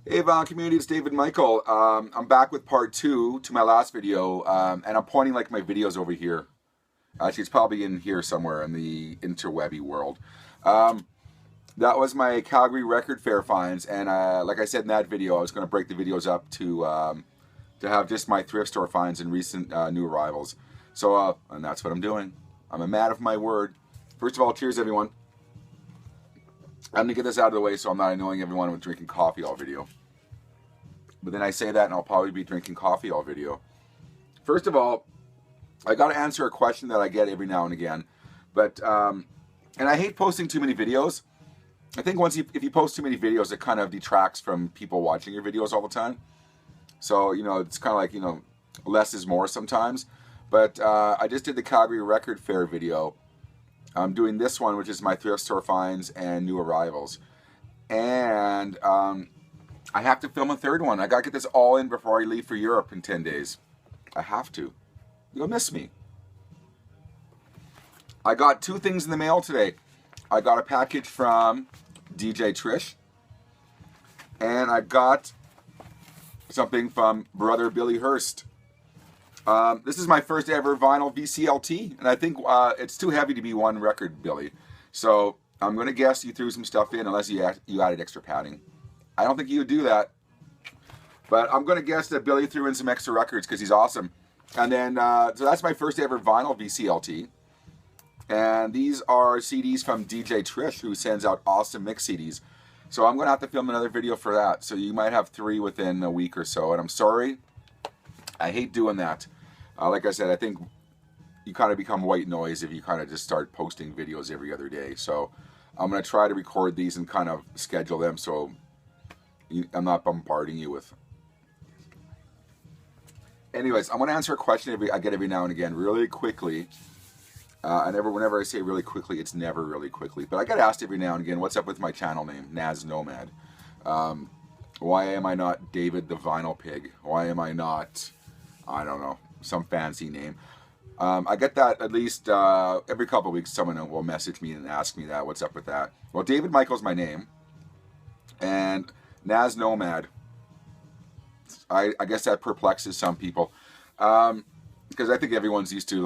Hey Vaughn community, it's David Michael. I'm back with part two to my last video, and I'm pointing like my videos over here. Actually, it's probably in here somewhere in the interwebby world. Um, that was my Calgary Record Fair finds, and like I said in that video, I was going to break the videos up to have just my thrift store finds and recent new arrivals. So, and that's what I'm doing. I'm a man of my word. First of all, cheers everyone. I'm gonna get this out of the way so I'm not annoying everyone with drinking coffee all video. But then I say that and I'll probably be drinking coffee all video. First of all, I gotta answer a question that I get every now and again. But, and I hate posting too many videos. I think if you post too many videos, it kind of detracts from people watching your videos all the time. So, it's kind of like, less is more sometimes. But I just did the Calgary Record Fair video. I'm doing this one, which is my thrift store finds and new arrivals. And I have to film a third one. I gotta get this all in before I leave for Europe in 10 days. I have to. You'll miss me. I got two things in the mail today. I got a package from DJ Trish. And I got something from Brother Billy Hurst. This is my first ever vinyl VCLT, and I think it's too heavy to be one record, Billy. So I'm going to guess you threw some stuff in unless you added extra padding. I don't think you would do that. But I'm going to guess that Billy threw in some extra records because he's awesome. And then, so that's my first ever vinyl VCLT. And these are CDs from DJ Trish, who sends out awesome mix CDs. So I'm going to have to film another video for that. So you might have 3 within a week or so. And I'm sorry. I hate doing that. Like I said, I think you kind of become white noise if you kind of just start posting videos every other day. So I'm going to try to record these and kind of schedule them so I'm not bombarding you with. Anyways, I'm going to answer a question I get every now and again really quickly. Whenever I say really quickly, it's never really quickly. But I get asked every now and again, what's up with my channel name, Naz Nomad? Why am I not David the Vinyl Pig? Why am I not, I don't know, some fancy name? I get that at least every couple of weeks. Someone will message me and ask me that. What's up with that? Well, David Michael's my name, and Naz Nomad. I guess that perplexes some people because I think everyone's used to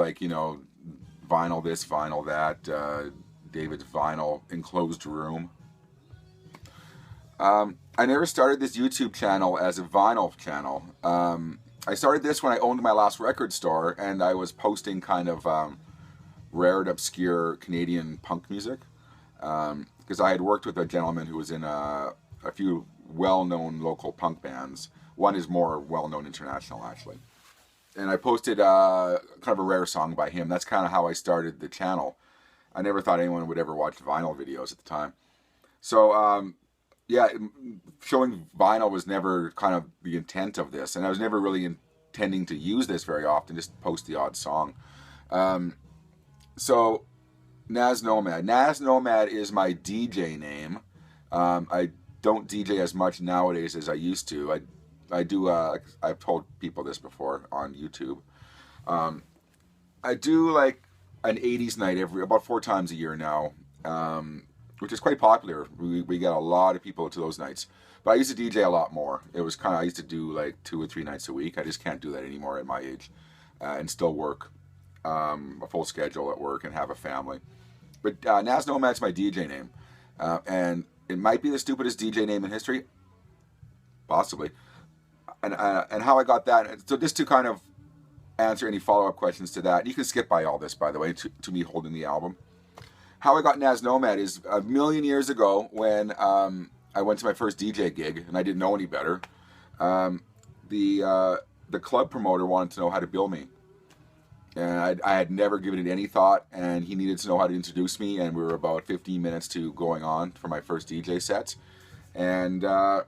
vinyl this, vinyl that. David's vinyl enclosed room. I never started this YouTube channel as a vinyl channel. I started this when I owned my last record store, and I was posting kind of rare and obscure Canadian punk music. Because I had worked with a gentleman who was in a few well-known local punk bands. One is more well-known international, actually. And I posted kind of a rare song by him. That's kind of how I started the channel. I never thought anyone would ever watch vinyl videos at the time. So, yeah, showing vinyl was never kind of the intent of this, and I was never really intending to use this very often, just post the odd song. So, Naz Nomad. Naz Nomad is my DJ name. I don't DJ as much nowadays as I used to. I do, I've told people this before on YouTube. I do like an 80s night about 4 times a year now. Which is quite popular. We get a lot of people to those nights. But I used to DJ a lot more. It was I used to do like 2 or 3 nights a week. I just can't do that anymore at my age. And still work a full schedule at work and have a family. But Naz Nomad's my DJ name. And it might be the stupidest DJ name in history. Possibly. And how I got that. So just to kind of answer any follow-up questions to that. You can skip by all this, by the way, to me holding the album. How I got Naz Nomad is a million years ago when I went to my first DJ gig and I didn't know any better. The club promoter wanted to know how to bill me. And I had never given it any thought, and he needed to know how to introduce me, and we were about 15 minutes to going on for my first DJ sets. And I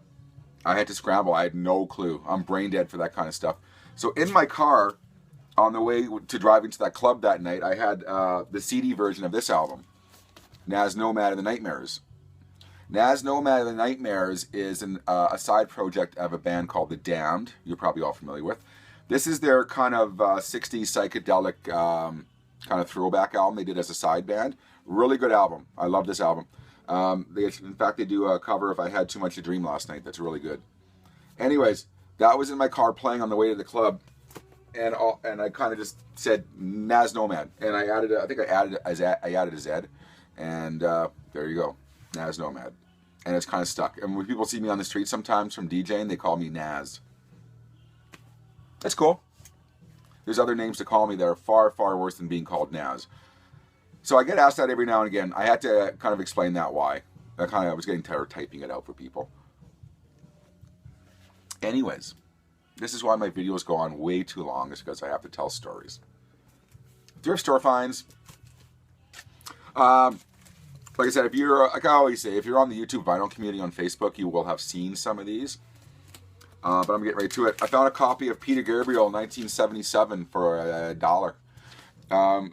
had to scramble. I had no clue. I'm brain dead for that kind of stuff. So in my car, on the way to driving to that club that night, I had the CD version of this album. Naz Nomad and the Nightmares. Naz Nomad and the Nightmares is a side project of a band called The Damned, you're probably all familiar with. This is their kind of 60s psychedelic kind of throwback album they did as a side band. Really good album. I love this album. In fact, they do a cover of I Had Too Much to Dream Last Night. That's really good. Anyways, that was in my car playing on the way to the club, and I kind of just said Nas Nomad, and I added, I think I added a Z, and there you go, Nas Nomad, and it's kind of stuck. And when people see me on the street sometimes from DJing, they call me Nas. That's cool. There's other names to call me that are far, far worse than being called Nas. So I get asked that every now and again. I had to kind of explain that why. I was getting tired of typing it out for people. Anyways, this is why my videos go on way too long, is because I have to tell stories. Thrift store finds. Like I said, if you're, like I always say, if you're on the YouTube vinyl community on Facebook, you will have seen some of these. But I'm getting right to it. I found a copy of Peter Gabriel 1977 for $1.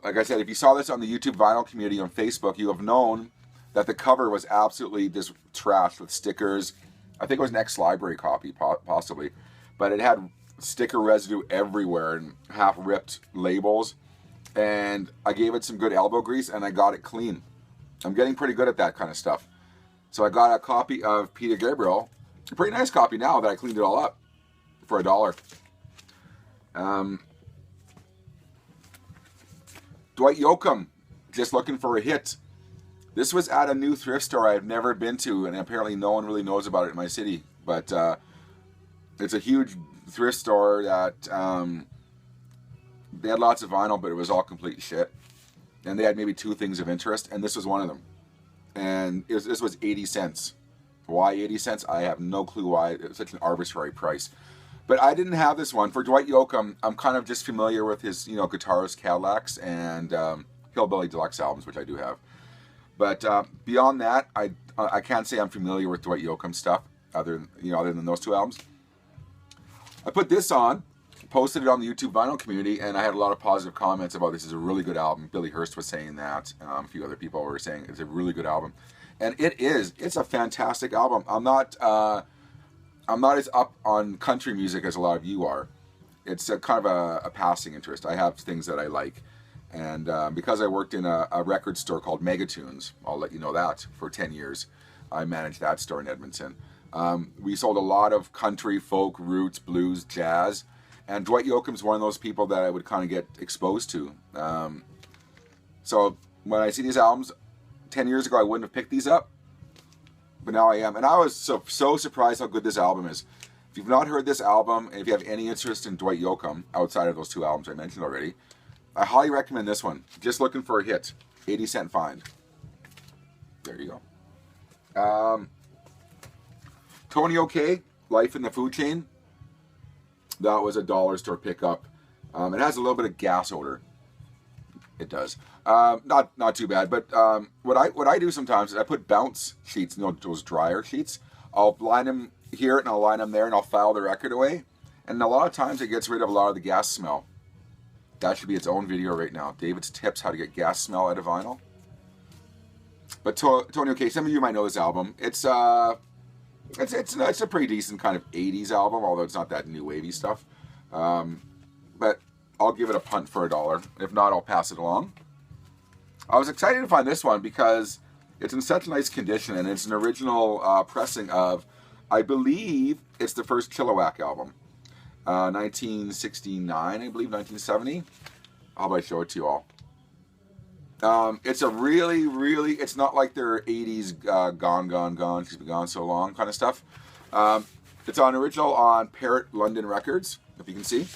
Like I said, if you saw this on the YouTube vinyl community on Facebook, you have known that the cover was absolutely just trashed with stickers. I think it was an ex-library copy, possibly. But it had sticker residue everywhere and half-ripped labels. And I gave it some good elbow grease, and I got it clean. I'm getting pretty good at that kind of stuff. So I got a copy of Peter Gabriel. A pretty nice copy now that I cleaned it all up for $1. Dwight Yoakam, just looking for a hit. This was at a new thrift store I've never been to, and apparently no one really knows about it in my city. But it's a huge thrift store that they had lots of vinyl, but it was all complete shit. And they had maybe 2 things of interest, and this was one of them. And this was 80 cents. Why 80 cents? I have no clue why. It was such an arbitrary price. But I didn't have this one. For Dwight Yoakam, I'm kind of just familiar with his, guitarist Cadillacs and Hillbilly Deluxe albums, which I do have. But beyond that, I can't say I'm familiar with Dwight Yoakam stuff other than those 2 albums. I put this on, posted it on the YouTube vinyl community, and I had a lot of positive comments about this is a really good album. Billy Hurst was saying that. A few other people were saying it's a really good album. And it is. It's a fantastic album. I'm not as up on country music as a lot of you are. It's kind of a passing interest. I have things that I like. And because I worked in a record store called Megatunes, I'll let you know that, for 10 years. I managed that store in Edmonton. We sold a lot of country, folk, roots, blues, jazz. And Dwight Yoakam's one of those people that I would kind of get exposed to. So when I see these albums, 10 years ago I wouldn't have picked these up. But now I am. And I was so surprised how good this album is. If you've not heard this album, and if you have any interest in Dwight Yoakam, outside of those 2 albums I mentioned already, I highly recommend this one. Just looking for a hit. 80 cent find. There you go. Tony OK, Life in the Food Chain. That was a dollar store pickup. It has a little bit of gas odor. It does. Not too bad. But what I do sometimes is I put bounce sheets, those dryer sheets. I'll line them here and I'll line them there and I'll file the record away. And a lot of times it gets rid of a lot of the gas smell. That should be its own video right now. David's tips how to get gas smell out of vinyl. But Tony OK, some of you might know this album. It's a pretty decent kind of 80s album, although it's not that new wavy stuff. But I'll give it a punt for $1. If not, I'll pass it along. I was excited to find this one because it's in such nice condition, and it's an original pressing of, I believe, it's the first Chilliwack album. 1969, I believe, 1970. How about I show it to you all? It's a really, it's not like their 80s gone, she's been gone so long kind of stuff. It's on original on Parrot London Records, if you can see.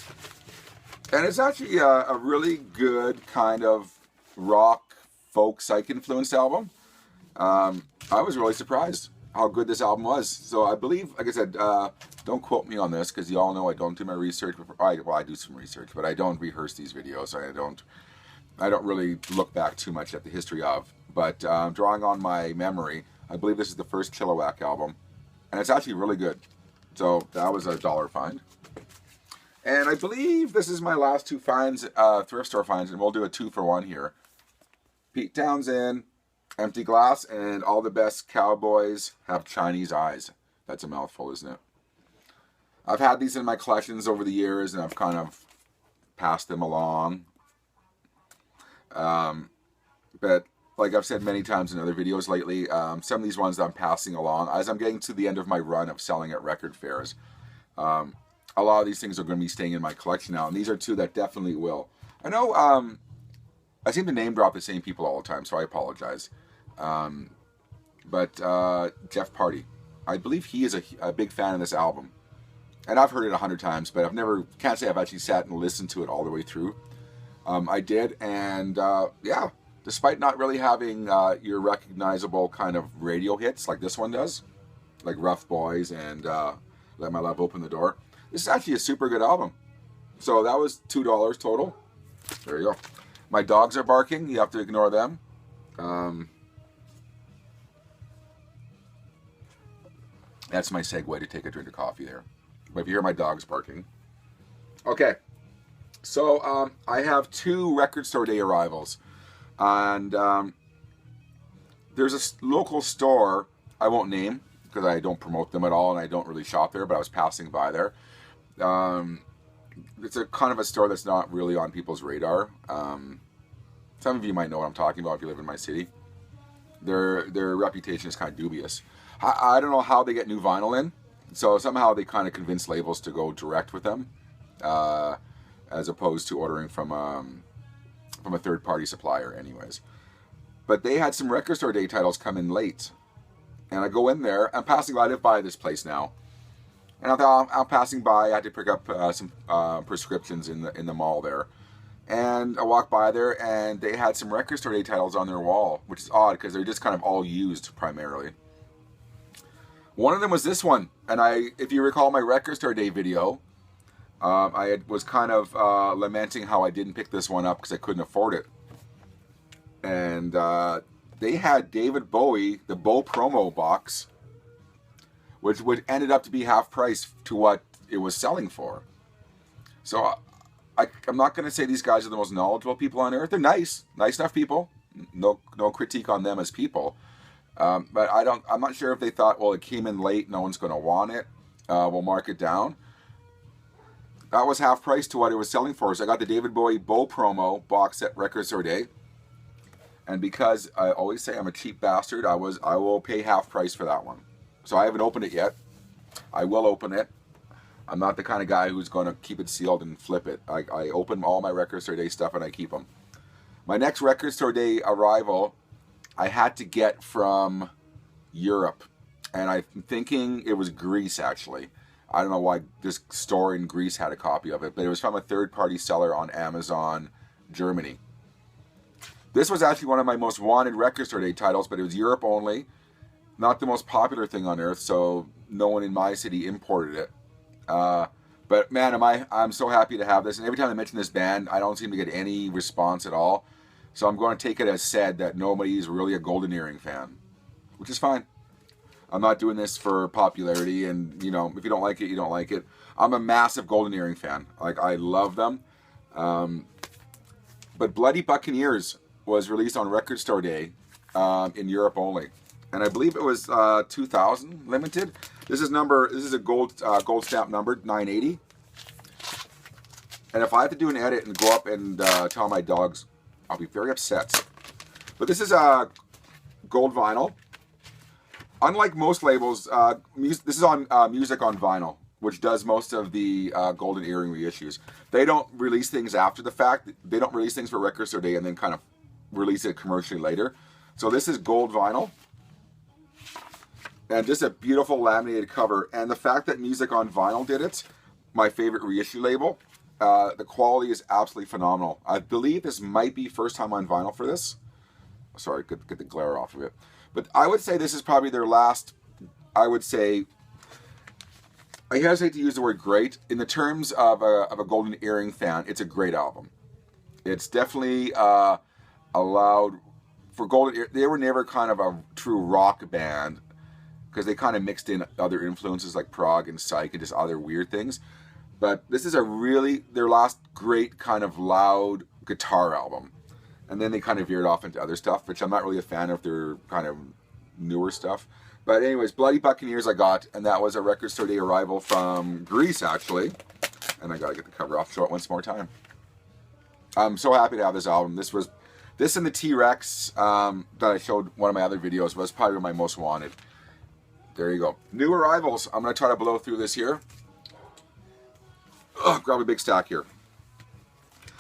And it's actually a really good kind of rock, folk, psych influenced album. I was really surprised how good this album was. So I believe, like I said, don't quote me on this because you all know I don't do my research. Well, I do some research, but I don't rehearse these videos. I don't really look back too much at the history of. But drawing on my memory, I believe this is the first Chilliwack album. And it's actually really good. So that was a $1 find. And I believe this is my last 2 finds, thrift store finds, and we'll do a 2-for-1 here. Pete Townsend, Empty Glass, and All the Best Cowboys Have Chinese Eyes. That's a mouthful, isn't it? I've had these in my collections over the years, and I've kind of passed them along. But like I've said many times in other videos lately, some of these ones that I'm passing along, as I'm getting to the end of my run of selling at record fairs, A lot of these things are going to be staying in my collection now, and these are two that definitely will. I know I seem to name drop the same people all the time, so I apologize. But Jeff Party, I believe he is a big fan of this album. And I've heard it 100 times, but can't say I've actually sat and listened to it all the way through. I did, and yeah, despite not really having your recognizable kind of radio hits like this one does, like Rough Boys and Let My Love Open the Door, this is actually a super good album. So that was $2 total. There you go. My dogs are barking, you have to ignore them. That's my segue to take a drink of coffee there. But if you hear my dogs barking. Okay, so I have 2 record store day arrivals. And there's a local store I won't name because I don't promote them at all and I don't really shop there, but I was passing by there. It's a kind of a store that's not really on people's radar. Some of you might know what I'm talking about if you live in my city. Their reputation is kind of dubious. I don't know how they get new vinyl in. So somehow they kind of convince labels to go direct with them, as opposed to ordering from a third-party supplier anyways. But they had some record store day titles come in late. And I go in there, I'm passing by, I live by this place now. And I'm passing by, I had to pick up some prescriptions in the mall there. And I walked by there and they had some record store day titles on their wall, which is odd because they're just kind of all used primarily. One of them was this one, and if you recall my record store day video, was kind of lamenting how I didn't pick this one up because I couldn't afford it. And they had David Bowie, the Bow promo box, which ended up to be half price to what it was selling for. So I'm not going to say these guys are the most knowledgeable people on earth. They're nice enough people. No critique on them as people. But I'm not sure if they thought, well, it came in late, no one's going to want it, we'll mark it down. That was half price to what it was selling for. So I got the David Bowie Bow promo box set record store day. And because I always say I'm a cheap bastard, I will pay half price for that one. So I haven't opened it yet. I will open it. I'm not the kind of guy who's going to keep it sealed and flip it. I open all my record store day stuff and I keep them. My next record store day arrival I had to get from Europe, and I'm thinking it was Greece actually. I don't know why this store in Greece had a copy of it, but it was from a third-party seller on Amazon, Germany. This was actually one of my most wanted record store day titles, but it was Europe only. Not the most popular thing on earth, so no one in my city imported it. But man, I'm so happy to have this, and every time I mention this band, I don't seem to get any response at all. So I'm going to take it as said that nobody's really a Golden Earring fan, which is fine. I'm not doing this for popularity, and you know, if you don't like it, you don't like it. I'm a massive Golden Earring fan. Like, I love them. But Bloody Buccaneers was released on Record Store Day in Europe only, and I believe it was 2000 limited. This is a gold stamp number 980. And if I have to do an edit and go up and tell my dogs, I'll be very upset. But this is a gold vinyl. Unlike most labels, this is on Music on Vinyl, which does most of the Golden Earring reissues. They don't release things after the fact. They don't release things for Record Store Day and then kind of release it commercially later. So this is gold vinyl. And just a beautiful laminated cover. And the fact that Music on Vinyl did it, my favorite reissue label, the quality is absolutely phenomenal. I believe this might be first time on vinyl for this. Sorry, get the glare off of it. But I would say this is probably their last, I would say, I hesitate to use the word great. In the terms of a Golden Earring fan, it's a great album. It's definitely allowed for Golden Earring. They were never kind of a true rock band because they kind of mixed in other influences like prog and psych and just other weird things. But this is their last great kind of loud guitar album. And then they kind of veered off into other stuff, which I'm not really a fan of their kind of newer stuff. But anyways, Bloody Buccaneers I got, and that was a Record Store Day arrival from Greece, actually. And I gotta get the cover off, show it once more time. I'm so happy to have this album. This and the T-Rex that I showed one of my other videos was probably my most wanted. There you go. New arrivals. I'm gonna try to blow through this here. grab a big stack here.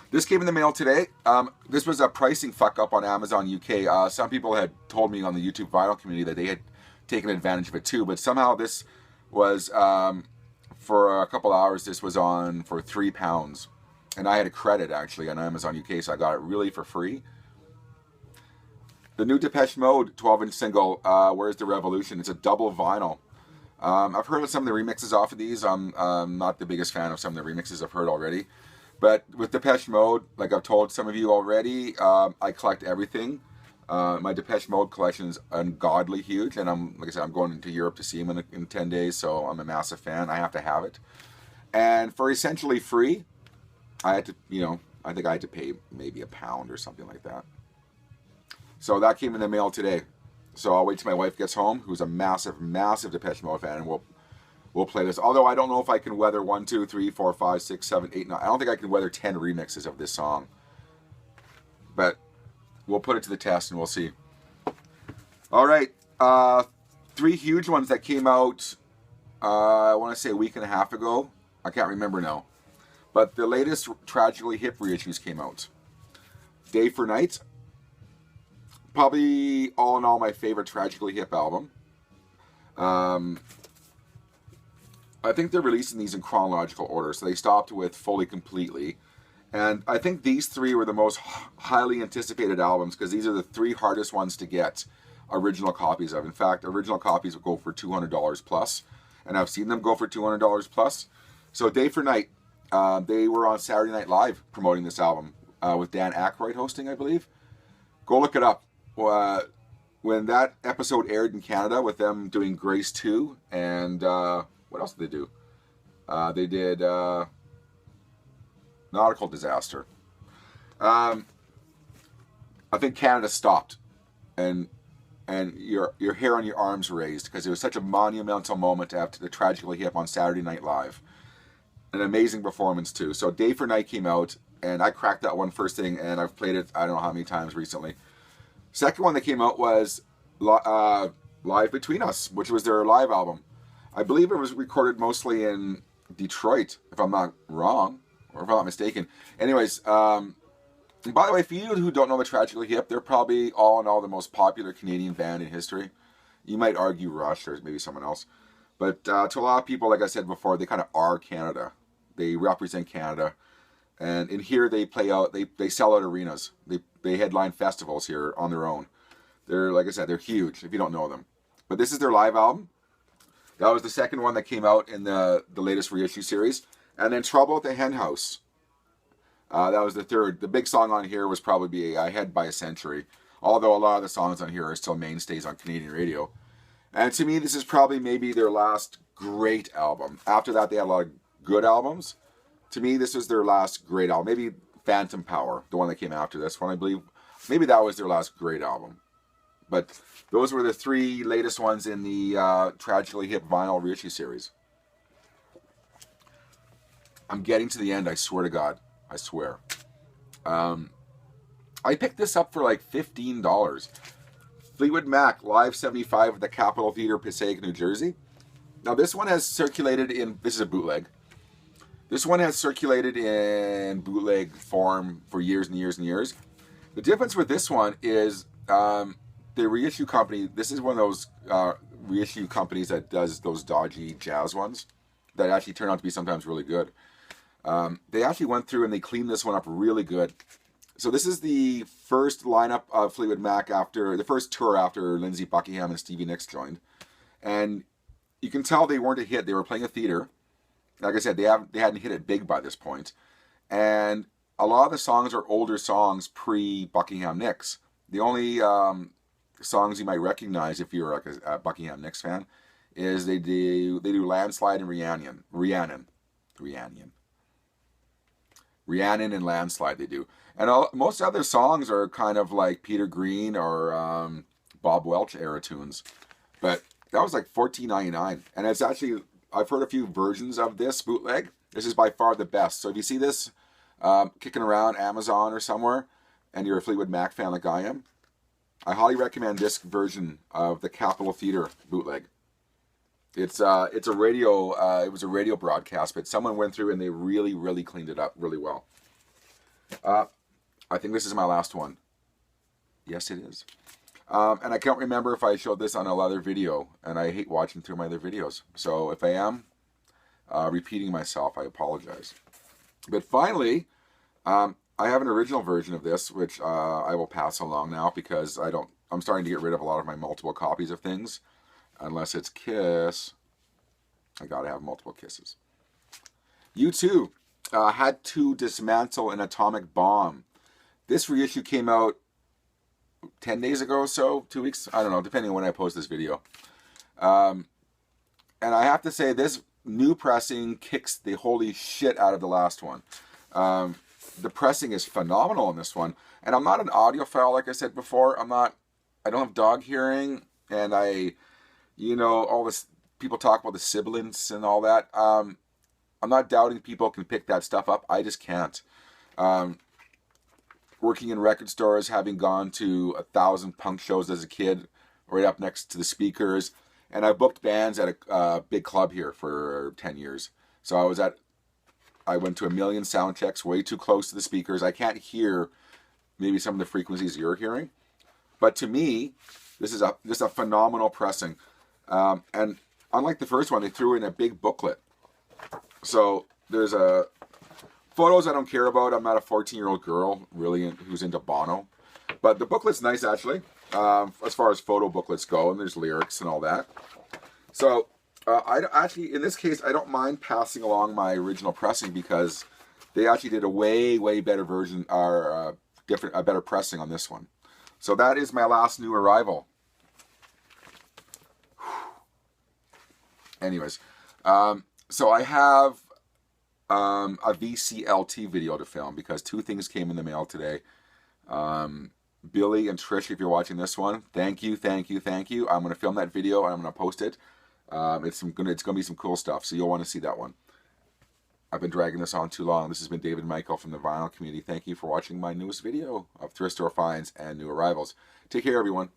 This came in the mail today. This was a pricing fuck up on Amazon UK. Some people had told me on the YouTube vinyl community that they had taken advantage of it too, but somehow this was, for a couple hours, this was on for £3. And I had a credit actually on Amazon UK, so I got it really for free. The new Depeche Mode 12-inch single, Where's the Revolution? It's a double vinyl. I've heard of some of the remixes off of these. I'm not the biggest fan of some of the remixes I've heard already. But with Depeche Mode, like I've told some of you already, I collect everything. My Depeche Mode collection is ungodly huge, and like I said, I'm going to Europe to see them in 10 days, so I'm a massive fan. I have to have it. And for essentially free, I had to, I think I had to pay maybe £1 or something like that. So that came in the mail today. So I'll wait till my wife gets home, who's a massive, massive Depeche Mode fan, and we'll play this. Although I don't know if I can weather 1, 2, 3, 4, 5, 6, 7, 8, 9. I don't think I can weather 10 remixes of this song. But we'll put it to the test and we'll see. All right. 3 huge ones that came out, I want to say a week and a half ago. I can't remember now. But the latest Tragically Hip reissues came out. Day for Night. Probably all in all my favorite Tragically Hip album. I think they're releasing these in chronological order, so they stopped with Fully Completely. And I think these 3 were the most highly anticipated albums because these are the 3 hardest ones to get original copies of. In fact, original copies will go for $200 plus, and I've seen them go for $200 plus. So Day for Night, they were on Saturday Night Live promoting this album with Dan Aykroyd hosting, I believe. Go look it up. When that episode aired in Canada with them doing Grace 2 and what else did they do? They did Nautical Disaster. I think Canada stopped and your hair on your arms raised because it was such a monumental moment to have the Tragically Hip on Saturday Night Live. An amazing performance too. So Day for Night came out and I cracked that one first thing and I've played it I don't know how many times recently. Second one that came out was Live Between Us, which was their live album. I believe it was recorded mostly in Detroit, if I'm not wrong, or if I'm not mistaken. Anyways, by the way, for you who don't know the Tragically Hip, they're probably all in all the most popular Canadian band in history. You might argue Rush or maybe someone else. But to a lot of people, like I said before, they kind of are Canada. They represent Canada. And in here, they play out, they sell out arenas. They headline festivals here on their own. They're, like I said, they're huge if you don't know them. But this is their live album. That was the second one that came out in the latest reissue series. And then Trouble at the Hen House. That was the third. The big song on here was probably Ahead by a Century. Although a lot of the songs on here are still mainstays on Canadian radio. And to me, this is probably maybe their last great album. After that, they had a lot of good albums. To me, this was their last great album. Maybe Phantom Power, the one that came after this one, I believe. Maybe that was their last great album. But those were the 3 latest ones in the Tragically Hip vinyl reissue series. I'm getting to the end, I swear to God. I swear. I picked this up for like $15. Fleetwood Mac, Live 75 at the Capitol Theater, Passaic, New Jersey. Now this one has circulated in, this is a bootleg. This one has circulated in bootleg form for years and years and years. The difference with this one is the reissue company, this is one of those reissue companies that does those dodgy jazz ones that actually turn out to be sometimes really good. They actually went through and they cleaned this one up really good. So this is the first lineup of Fleetwood Mac after, the first tour after Lindsey Buckingham and Stevie Nicks joined. And you can tell they weren't a hit. They were playing a theater. Like I said, they hadn't hit it big by this point. And a lot of the songs are older songs pre-Buckingham Nicks. The only songs you might recognize if you're like a Buckingham Nicks fan is they do Landslide and Rhiannon and Landslide they do. And most other songs are kind of like Peter Green or Bob Welch era tunes. But that was like $14.99. And it's actually, I've heard a few versions of this bootleg. This is by far the best. So if you see this kicking around Amazon or somewhere, and you're a Fleetwood Mac fan like I am, I highly recommend this version of the Capitol Theater bootleg. It's a radio. It was a radio broadcast, but someone went through and they really cleaned it up really well. I think this is my last one. Yes, it is. And I can't remember if I showed this on another video, and I hate watching through my other videos. So if I am repeating myself, I apologize. But finally, I have an original version of this, which I will pass along now because I'm starting to get rid of a lot of my multiple copies of things. Unless it's Kiss, I gotta have multiple Kisses. U2 had to dismantle an atomic bomb. This reissue came out 10 days ago or so, 2 weeks, I don't know, depending on when I post this video. And I have to say, this new pressing kicks the holy shit out of the last one. The pressing is phenomenal on this one. And I'm not an audiophile, like I said before. I don't have dog hearing, and all this, people talk about the sibilance and all that. I'm not doubting people can pick that stuff up. I just can't. Working in record stores, having gone to 1,000 punk shows as a kid, right up next to the speakers, and I booked bands at a big club here for 10 years. So I went to 1 million sound checks, way too close to the speakers. I can't hear maybe some of the frequencies you're hearing, but to me, this is just a phenomenal pressing. And unlike the first one, they threw in a big booklet. So there's photos I don't care about. I'm not a 14-year-old girl really who's into Bono. But the booklet's nice, actually, as far as photo booklets go, and there's lyrics and all that. So in this case, I don't mind passing along my original pressing because they actually did a way better version, or a better pressing on this one. So that is my last new arrival. Anyways, so I have a VCLT video to film because 2 things came in the mail today. Billy and Trish, if you're watching this one, thank you. I'm going to film that video and I'm going to post it. It's going to be some cool stuff, so you'll want to see that one. I've been dragging this on too long. This has been David Michael from the vinyl community. Thank you for watching my newest video of thrift store finds and new arrivals. Take care, everyone.